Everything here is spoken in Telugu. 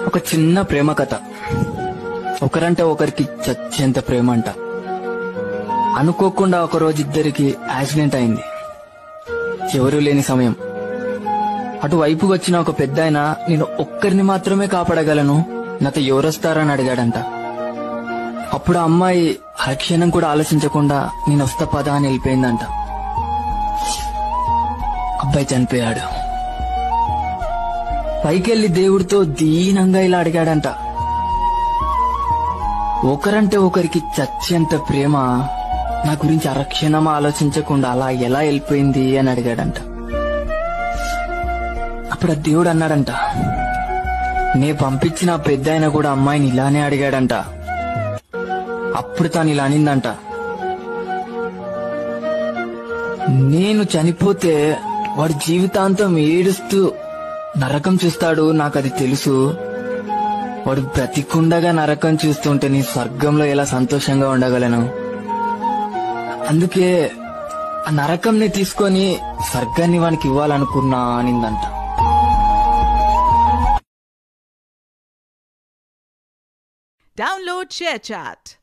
ఒక చిన్న ప్రేమ కథ. ఒకరంటే ఒకరికి చచ్చేంత ప్రేమ అంట. అనుకోకుండా ఒకరోజు ఇద్దరికి యాక్సిడెంట్ అయింది. ఎవరూ లేని సమయం. అటువైపు వచ్చిన ఒక పెద్దాయన నేను ఒక్కరిని మాత్రమే కాపాడగలను, నాతో ఎవరొస్తారని అడిగాడంట. అప్పుడు ఆ అమ్మాయి అరక్షణం కూడా ఆలోచించకుండా నేను వస్తా పదా అని వెళ్ళిపోయిందంట. అబ్బాయి చనిపోయాడు. పైకెళ్లి దేవుడితో దీనంగా ఇలా అడిగాడంట, ఒకరంటే ఒకరికి చచ్చేంత ప్రేమ నా గురించి అరక్షణం ఆలోచించకుండా అలా ఎలా వెళ్ళిపోయింది అని అడిగాడంట. అప్పుడు ఆ దేవుడు అన్నాడంట, నే పంపించిన పెద్దాయన కూడా అమ్మాయిని ఇలానే అడిగాడంట. అప్పుడు తాను ఇలా అనిందంట, నేను చనిపోతే వాడి జీవితాంతం ఏడుస్తూ నరకం చూస్తాడు, నాకది తెలుసు. వాడు బ్రతికుండగా నరకం చూస్తుంటే నీ స్వర్గంలో ఎలా సంతోషంగా ఉండగలను. అందుకే ఆ నరకంని తీసుకొని స్వర్గాన్ని వానికి ఇవ్వాలనుకున్నా అనిందంట. Download ShareChat.